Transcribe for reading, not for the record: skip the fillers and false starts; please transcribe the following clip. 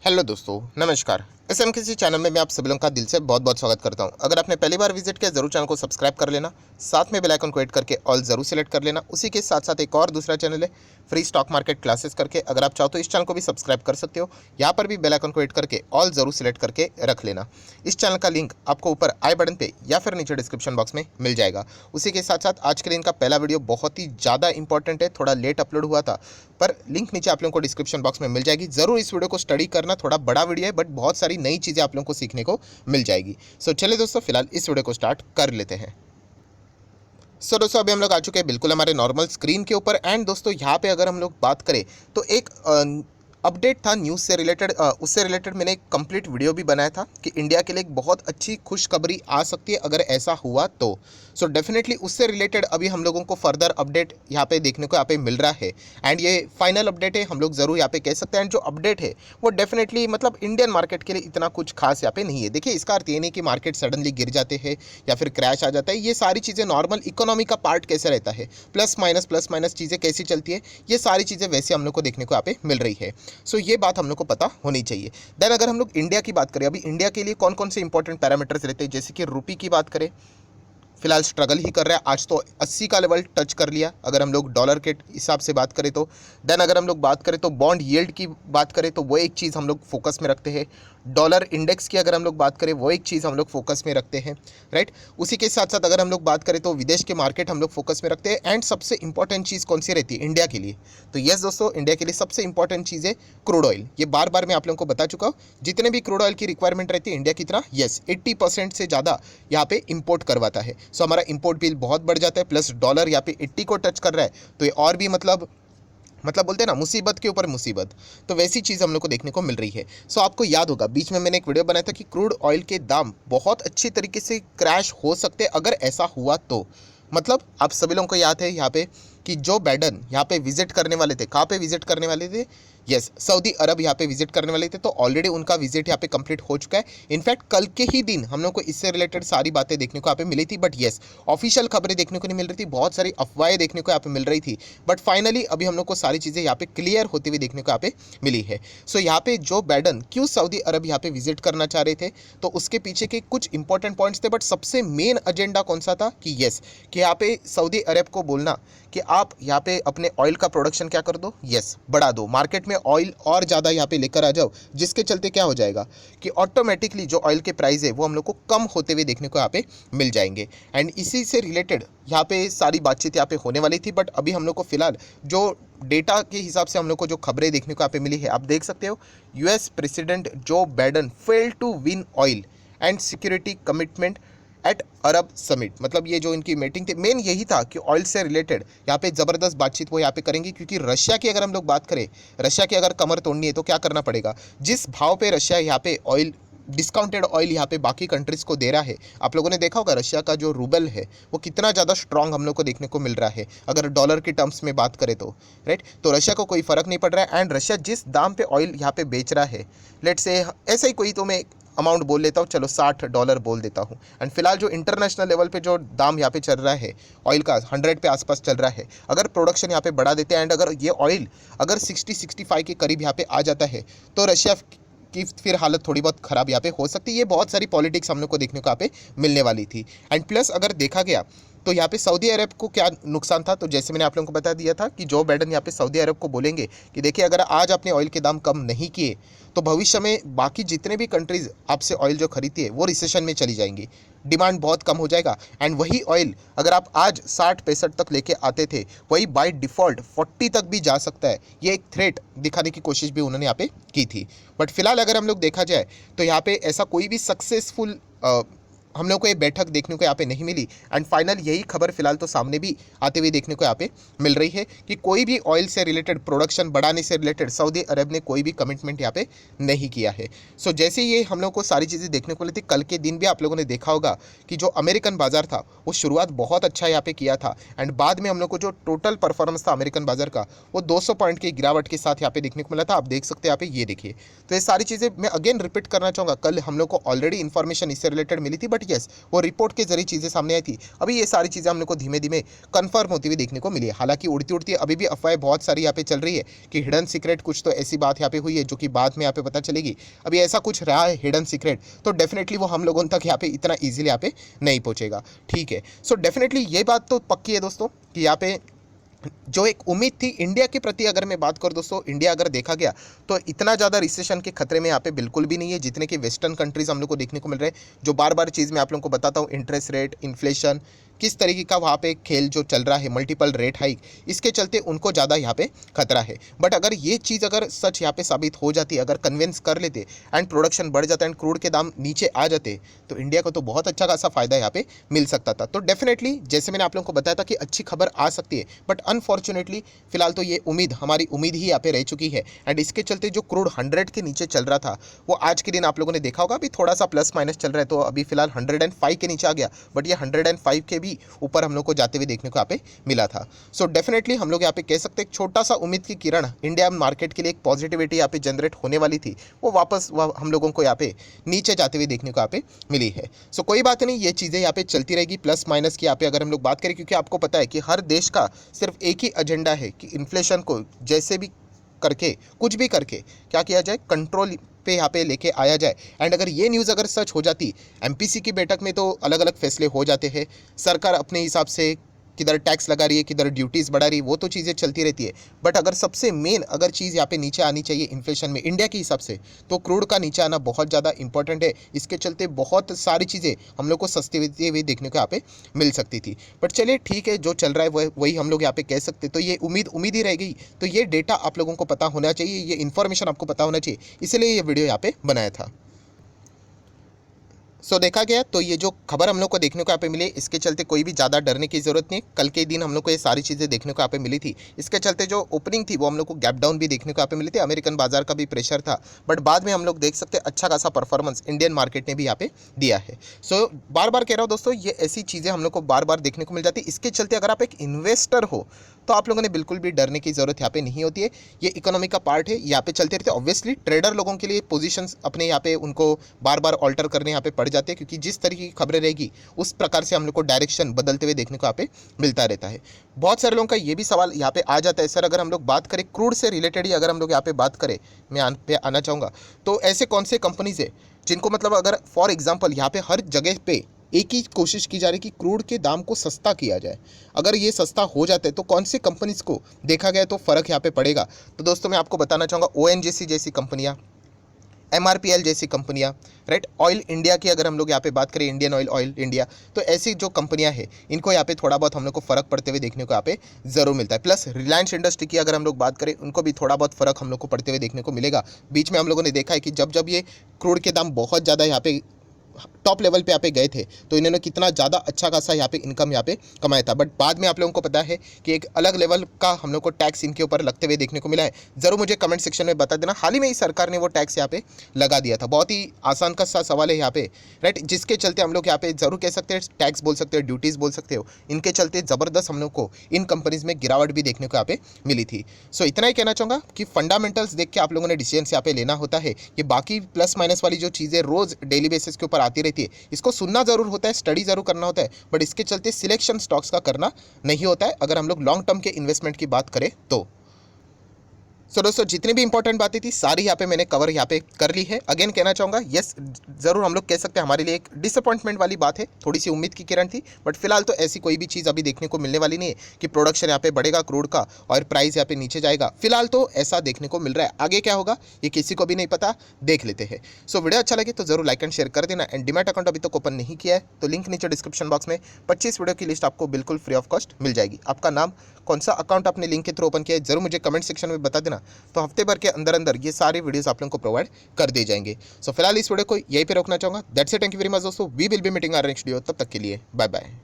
Hello दोस्तों, नमस्कार। SMKC channel में मैं आप सभी लोगों का दिल से बहुत बहुत स्वागत करता हूं। अगर आपने पहली बार विजिट किया जरूर चैनल को सब्सक्राइब कर लेना, साथ में बेल आइकन को हिट करके ऑल जरूर सेलेक्ट कर लेना। उसी के साथ साथ एक और दूसरा चैनल है फ्री स्टॉक मार्केट क्लासेस करके, अगर आप चाहो तो इस चैनल को भी सब्सक्राइब कर सकते हो। यहाँ पर भी बेल आइकन को हिट करके ऑल जरूर सेलेक्ट करके रख लेना। इस चैनल का लिंक आपको ऊपर आई बटन पे या फिर नीचे डिस्क्रिप्शन बॉक्स में मिल जाएगा। उसी के साथ साथ आज के दिन का पहला वीडियो बहुत ही ज़्यादा इंपॉर्टेंट है, थोड़ा लेट अपलोड हुआ था, पर लिंक नीचे आप लोगों को डिस्क्रिप्शन बॉक्स में मिल जाएगी। जरूर इस वीडियो को स्टडी करना, थोड़ा बड़ा वीडियो है बट बहुत सारी नई चीज़ें आप लोगों को सीखने को मिल जाएगी। सो चलिए दोस्तों, फिलहाल इस वीडियो को स्टार्ट कर लेते हैं। दोस्तों, अभी हम लोग आ चुके हैं बिल्कुल हमारे नॉर्मल स्क्रीन के ऊपर। एंड दोस्तों यहाँ पे अगर हम लोग बात करें तो एक अपडेट था न्यूज़ से रिलेटेड, उससे रिलेटेड मैंने एक कंप्लीट वीडियो भी बनाया था कि इंडिया के लिए एक बहुत अच्छी खुशखबरी आ सकती है अगर ऐसा हुआ तो। सो डेफिनेटली उससे रिलेटेड अभी हम लोगों को फर्दर अपडेट यहाँ पे देखने को यहाँ पे मिल रहा है। एंड ये फाइनल अपडेट है, हम लोग ज़रूर यहाँ पे कह सकते हैं। एंड जो अपडेट है वो डेफिनेटली मतलब इंडियन मार्केट के लिए इतना कुछ खास यहाँ पे नहीं है। देखिए, इसका अर्थ ये नहीं कि मार्केट सडनली गिर जाते हैं या फिर क्रैश आ जाता है। ये सारी चीज़ें नॉर्मल इकोनॉमी का पार्ट कैसे रहता है, प्लस माइनस चीज़ें कैसी चलती है, ये सारी चीज़ें वैसे हम लोग को देखने को यहाँ पे मिल रही है। सो ये बात हम लोग को पता होनी चाहिए। देन अगर हम लोग इंडिया की बात करें, अभी इंडिया के लिए कौन कौन से इंपॉर्टेंट पैरामीटर्स रहते हैं, जैसे कि रुपी की बात करें, फिलहाल स्ट्रगल ही कर रहा है। आज तो 80 का लेवल टच कर लिया अगर हम लोग डॉलर के हिसाब से बात करें तो। देन अगर हम लोग बात करें तो बॉन्ड यील्ड की बात करें तो वो एक चीज़ हम लोग फोकस में रखते हैं। डॉलर इंडेक्स की अगर हम लोग बात करें वो एक चीज़ हम लोग फोकस में रखते हैं, राइट। उसी के साथ साथ अगर हम लोग बात करें तो विदेश के मार्केट हम लोग फोकस में रखते हैं। एंड सबसे इंपॉर्टेंट चीज़ कौन सी रहती है इंडिया के लिए, तो यस दोस्तों, इंडिया के लिए सबसे इंपॉर्टेंट चीज़ है क्रूड ऑयल। ये बार बार मैं आप लोगों को बता चुका हूँ, जितने भी क्रूड ऑयल की रिक्वायरमेंट रहती है इंडिया की तरह, यस 80% से ज़्यादा यहाँ पे इंपोर्ट करवाता है। सो हमारा इंपोर्ट बिल बहुत बढ़ जाता है, प्लस डॉलर यहाँ पे 80 को टच कर रहा है तो ये और भी मतलब बोलते हैं ना, मुसीबत के ऊपर मुसीबत। तो वैसी चीज़ हम लोग को देखने को मिल रही है। सो आपको याद होगा बीच में मैंने एक वीडियो बनाया था कि क्रूड ऑयल के दाम बहुत अच्छी तरीके से क्रैश हो सकते हैं अगर ऐसा हुआ तो। मतलब आप सभी लोगों को याद है यहाँ पे कि जो बाइडन यहाँ पे विजिट करने वाले थे, कहाँ पे विजिट करने वाले थे, यस सऊदी अरब यहाँ पे विजिट करने वाले थे। तो ऑलरेडी उनका विजिट यहाँ पे कंप्लीट हो चुका है। इनफैक्ट कल के ही दिन हम लोग को इससे रिलेटेड सारी बातें देखने को यहाँ पे मिली थी, बट यस ऑफिशियल खबरें देखने को नहीं मिल रही थी, बहुत सारी अफवाहें देखने को यहाँ पे मिल रही थी। बट फाइनली अभी हम लोग को सारी चीज़ें यहाँ पे क्लियर होती हुई देखने को यहाँ पे मिली है। सो यहाँ पे जो बाइडन क्यों सऊदी अरब यहाँ पे विजिट करना चाह रहे थे, तो उसके पीछे के कुछ इंपॉर्टेंट पॉइंट्स थे। बट सबसे मेन एजेंडा कौन सा था कि यस कि यहाँ पे सऊदी अरब को बोलना कि आप यहाँ पे अपने ऑयल का प्रोडक्शन क्या कर दो, यस बढ़ा दो, मार्केट में ऑयल और ज़्यादा यहाँ पे लेकर आ जाओ, जिसके चलते क्या हो जाएगा कि ऑटोमेटिकली जो ऑयल के प्राइस है वो हम लोग को कम होते हुए देखने को यहाँ पे मिल जाएंगे। एंड इसी से रिलेटेड यहाँ पे सारी बातचीत यहाँ पे होने वाली थी। बट अभी हम लोग को फिलहाल जो डेटा के हिसाब से हम लोग को जो खबरें देखने को यहाँ पे मिली है, आप देख सकते हो US president Joe Biden fail to win oil and security commitment at Arab summit. मतलब ये जो इनकी मीटिंग थी, मेन यही था कि ऑयल से रिलेटेड यहाँ पे ज़बरदस्त बातचीत वो यहाँ पे करेंगे। क्योंकि रशिया की अगर हम लोग बात करें, रशिया की अगर कमर तोड़नी है तो क्या करना पड़ेगा, जिस भाव पे रशिया यहाँ पे ऑयल डिस्काउंटेड ऑयल यहाँ पे बाकी कंट्रीज़ को दे रहा है, आप लोगों ने देखा होगा रशिया का जो रूबल है वो कितना ज़्यादा स्ट्रांग हम लोग को देखने को मिल रहा है अगर डॉलर के टर्म्स में बात करें तो, राइट। तो रशिया को कोई फ़र्क नहीं पड़ रहा है। एंड रशिया जिस दाम पे ऑयल यहाँ पे बेच रहा है, लेट्स से ऐसे ही कोई तो मैं अमाउंट बोल लेता हूँ, चलो $60 बोल देता हूँ। एंड फिलहाल जो इंटरनेशनल लेवल पे जो दाम यहाँ पे चल रहा है ऑयल का 100 पे आसपास चल रहा है। अगर प्रोडक्शन यहाँ पे बढ़ा देते हैं एंड अगर ये ऑयल अगर 60-65 के करीब यहाँ पे आ जाता है तो रशिया की फिर हालत थोड़ी बहुत ख़राब यहाँ पे हो सकती है। ये बहुत सारी पॉलिटिक्स हम लोग को देखने को यहाँ पे मिलने वाली थी। एंड प्लस अगर देखा गया तो यहाँ पे सऊदी अरब को क्या नुकसान था, तो जैसे मैंने आप लोगों को बता दिया था कि जो बाइडन यहाँ पे सऊदी अरब को बोलेंगे कि देखिए अगर आज आपने ऑयल के दाम कम नहीं किए तो भविष्य में बाकी जितने भी कंट्रीज़ आपसे ऑयल जो खरीदती है वो रिसेशन में चली जाएंगी, डिमांड बहुत कम हो जाएगा। एंड वही ऑयल अगर आप आज 60-65 तक लेके आते थे, वही बाय डिफ़ॉल्ट 40 तक भी जा सकता है। ये एक थ्रेट दिखाने की कोशिश भी उन्होंने यहाँ पे की थी। बट फिलहाल अगर हम लोग देखा जाए तो यहाँ पे ऐसा कोई भी सक्सेसफुल हम लोग को ये बैठक देखने को यहाँ पे नहीं मिली। एंड फाइनल यही खबर फिलहाल तो सामने भी आते हुए देखने को यहाँ पे मिल रही है कि कोई भी ऑयल से रिलेटेड प्रोडक्शन बढ़ाने से रिलेटेड सऊदी अरब ने कोई भी कमिटमेंट यहाँ पे नहीं किया है। सो जैसे ये हम लोग को सारी चीज़ें देखने को मिली थी, कल के दिन भी आप लोगों ने देखा होगा कि जो अमेरिकन बाजार था वो शुरुआत बहुत अच्छा यहाँ पे किया था। एंड बाद में हम लोग को जो टोटल परफॉर्मेंस था अमेरिकन बाजार का वो 200 पॉइंट की गिरावट के साथ यहाँ पे देखने को मिला था। आप देख सकते हैं यहाँ पे, ये देखिए। तो ये सारी चीज़ें मैं अगेन रिपीट करना चाहूँगा, कल हम लोग को ऑलरेडी इन्फॉर्मेशन इससे रिलेटेड मिली थी, बट येस वो रिपोर्ट के जरिए चीज़ें सामने आई थी। अभी ये सारी चीज़ें हम लोग को धीमे धीमे कन्फर्म होती हुई देखने को मिली है। हालांकि उड़ती उड़ती अभी भी अफवाहें बहुत सारी यहाँ पे चल रही है कि हिडन सीक्रेट कुछ तो ऐसी बात यहाँ पे हुई है जो कि बाद में यहाँ पे पता चलेगी। अभी ऐसा कुछ रहा है हिडन सीक्रेट तो डेफिनेटली वो हम लोगों तक यहाँ पे इतना ईजिली यहाँ पे नहीं पहुँचेगा। ठीक है, सो डेफिनेटली ये बात तो पक्की है दोस्तों कि यहाँ पे जो एक उम्मीद थी इंडिया के प्रति, अगर मैं बात करूं दोस्तों, इंडिया अगर देखा गया तो इतना ज़्यादा रिसेशन के खतरे में यहाँ पे बिल्कुल भी नहीं है जितने कि वेस्टर्न कंट्रीज़ हम लोग को देखने को मिल रहे हैं। जो बार बार चीज़ मैं आप लोगों को बताता हूँ, इंटरेस्ट रेट, इन्फ्लेशन, किस तरीके का वहाँ पे खेल जो चल रहा है, मल्टीपल रेट हाइक, इसके चलते उनको ज़्यादा यहाँ पे खतरा है। बट अगर ये चीज़ अगर सच यहाँ पे साबित हो जाती, अगर कन्विंस कर लेते एंड प्रोडक्शन बढ़ जाता एंड क्रूड के दाम नीचे आ जाते तो इंडिया को तो बहुत अच्छा खासा फायदा यहाँ पे मिल सकता था। तो डेफिनेटली जैसे मैंने आप लोगों को बताया था कि अच्छी खबर आ सकती है, बट अनफॉर्चुनेटली फिलहाल तो ये हमारी उम्मीद ही यहाँ पे रह चुकी है। एंड इसके चलते जो क्रूड 100 के नीचे चल रहा था वो आज के दिन आप लोगों ने देखा होगा अभी थोड़ा सा प्लस माइनस चल रहा है, तो अभी फिलहाल 105 के नीचे आ गया, बट ये 105 के भी ऊपर हम लोग को जाते हुए देखने को यहाँ पे मिला था। सो डेफिनेटली हम लोग यहाँ पे कह सकते हैं एक छोटा सा उम्मीद की किरण इंडिया मार्केट के लिए, एक पॉजिटिविटी यहाँ पे जनरेट होने वाली थी, वो वापस हम लोगों को यहाँ पे नीचे जाते हुए देखने को यहाँ पे मिली है। सो कोई बात नहीं, ये चीज़ें यहाँ पे चलती रहेगी प्लस माइनस की यहाँ पे अगर हम लोग बात करें, क्योंकि आपको पता है कि हर देश का सिर्फ एक ही एजेंडा है कि इन्फ्लेशन को जैसे भी करके, कुछ भी करके क्या किया जाए, कंट्रोल पे यहाँ पे लेके आया जाए। एंड अगर ये न्यूज़ अगर सच हो जाती, एमपीसी की बैठक में तो अलग अलग फैसले हो जाते हैं, सरकार अपने हिसाब से किधर टैक्स लगा रही है, किधर ड्यूटीज़ बढ़ा रही है, वो तो चीज़ें चलती रहती है। बट अगर सबसे मेन अगर चीज़ यहाँ पे नीचे आनी चाहिए इन्फ्लेशन में इंडिया के हिसाब से, तो क्रूड का नीचे आना बहुत ज़्यादा इंपॉर्टेंट है। इसके चलते बहुत सारी चीज़ें हम लोग को सस्ती हुई देखने को यहाँ पे मिल सकती थी। बट चलिए ठीक है, जो चल रहा है वही हम लोग यहाँ पे कह सकते। तो ये उम्मीद ही रह गई। तो ये डेटा आप लोगों को पता होना चाहिए, ये इन्फॉर्मेशन आपको पता होना चाहिए, इसलिए ये वीडियो यहाँ पे बनाया था। सो देखा गया तो ये जो खबर हम लोग को देखने को यहाँ पे मिली, इसके चलते कोई भी ज़्यादा डरने की ज़रूरत नहीं। कल के दिन हम लोग को ये सारी चीज़ें देखने को यहाँ पे मिली थी। इसके चलते जो ओपनिंग थी वो हम लोग को गैप डाउन भी देखने को यहाँ पे मिली थी, अमेरिकन बाजार का भी प्रेशर था, बट बाद में हम लोग देख सकते हैं अच्छा खासा परफॉर्मेंस इंडियन मार्केट ने भी यहाँ पे दिया है। सो बार बार कह रहा हूँ दोस्तों, ये ऐसी चीज़ें हम लोग को बार बार देखने को मिल जाती है। इसके चलते अगर आप एक इन्वेस्टर हो तो आप लोगों ने बिल्कुल भी डरने की ज़रूरत यहाँ पे नहीं होती है। ये इकोनॉमी का पार्ट है, यहाँ पे चलते रहते हैं। ऑब्वियसली ट्रेडर लोगों के लिए पोजीशंस अपने यहाँ पे उनको बार बार ऑल्टर करने यहाँ पे पड़ जाते हैं, क्योंकि जिस तरीके की खबरें रहेगी उस प्रकार से हम लोग को डायरेक्शन बदलते हुए देखने को यहाँ पे मिलता रहता है। बहुत सारे लोगों का ये भी सवाल यहाँ पे आ जाता है, सर अगर हम लोग बात करें क्रूड से रिलेटेड ही, अगर हम लोग यहाँ पे बात करें, मैं पे आना चाहूँगा, तो ऐसे कौन से कंपनीज है जिनको मतलब अगर फॉर एग्जाम्पल यहाँ पे हर जगह पे एक ही कोशिश की जा रही कि क्रूड के दाम को सस्ता किया जाए, अगर ये सस्ता हो जाता है तो कौन सी कंपनीज को देखा गया तो फ़र्क यहाँ पे पड़ेगा। तो दोस्तों मैं आपको बताना चाहूँगा, ओएनजीसी जैसी कंपनियाँ, एमआरपीएल जैसी कंपनियाँ, राइट, ऑयल इंडिया की अगर हम लोग यहाँ पे बात करें, इंडियन ऑयल इंडिया, तो ऐसी जो कंपनियाँ हैं इनको यहाँ पे थोड़ा बहुत हम लोग को फ़र्क पड़ते हुए देखने को यहाँ पे ज़रूर मिलता है। प्लस रिलायंस इंडस्ट्री की अगर हम लोग बात करें, उनको भी थोड़ा बहुत फ़र्क हम लोग को पड़ते हुए देखने को मिलेगा। बीच में हम लोगों ने देखा है कि जब ये क्रूड के दाम बहुत ज़्यादा यहाँ पे टॉप लेवल पे यहाँ पे गए थे तो इन्होंने कितना ज़्यादा अच्छा खासा यहाँ पे इनकम यहाँ पे कमाया था, बट बाद में आप लोगों को पता है कि एक अलग लेवल का हम लोग को टैक्स इनके ऊपर लगते हुए देखने को मिला है। ज़रूर मुझे कमेंट सेक्शन में बता देना, हाल ही में ही सरकार ने वो टैक्स यहाँ पे लगा दिया था। बहुत ही आसान का सा सवाल है यहाँ पे, राइट, जिसके चलते हम लोग यहाँ पे ज़रूर कह सकते हैं, टैक्स बोल सकते हो, ड्यूटीज़ बोल सकते हो, इनके चलते ज़बरदस्त हम लोग को इन कंपनीज़ में गिरावट भी देखने को यहाँ पे मिली थी। सो इतना ही कहना चाहूँगा कि फंडामेंटल्स देख के आप लोगों ने डिसीजन यहाँ पे लेना होता है। कि बाकी प्लस माइनस वाली जो चीज़ें रोज़ डेली बेसिस के ऊपर आती रहती है, इसको सुनना जरूर होता है, स्टडी जरूर करना होता है, बट इसके चलते सिलेक्शन स्टॉक्स का करना नहीं होता है अगर हम लोग लॉन्ग टर्म के इन्वेस्टमेंट की बात करें तो। सो दोस्तों जितनी भी इंपॉर्टेंट बातें थी सारी यहाँ पे मैंने कवर यहाँ पे कर ली है। अगेन कहना चाहूँगा, यस ज़रूर हम लोग कह सकते हैं हमारे लिए एक डिसअपॉइंटमेंट वाली बात है, थोड़ी सी उम्मीद की किरण थी, बट फिलहाल तो ऐसी कोई भी चीज़ अभी देखने को मिलने वाली नहीं है कि प्रोडक्शन यहाँ पे बढ़ेगा क्रूड का और प्राइस यहाँ पे नीचे जाएगा। फिलहाल तो ऐसा देखने को मिल रहा है, आगे क्या होगा ये किसी को भी नहीं पता, देख लेते हैं। सो वीडियो अच्छा लगे तो जरूर लाइक एंड शेयर कर देना। एंड डीमैट अकाउंट अभी तक ओपन नहीं किया है तो लिंक नीचे डिस्क्रिप्शन बॉक्स में 25 वीडियो की लिस्ट आपको बिल्कुल फ्री ऑफ कॉस्ट मिल जाएगी। आपका नाम, कौन सा अकाउंट आपने लिंक के थ्रू ओपन किया है, जरूर मुझे कमेंट सेक्शन में बता देना, तो हफ्ते भर के अंदर ये सारे वीडियोस आप लोगों को प्रोवाइड कर दिए जाएंगे। सो फिलहाल इस वीडियो को यहीं पे रोकना चाहूंगा। That's it, thank you very much दोस्तों, we will be meeting our next video, तब तक के लिए बाय बाय।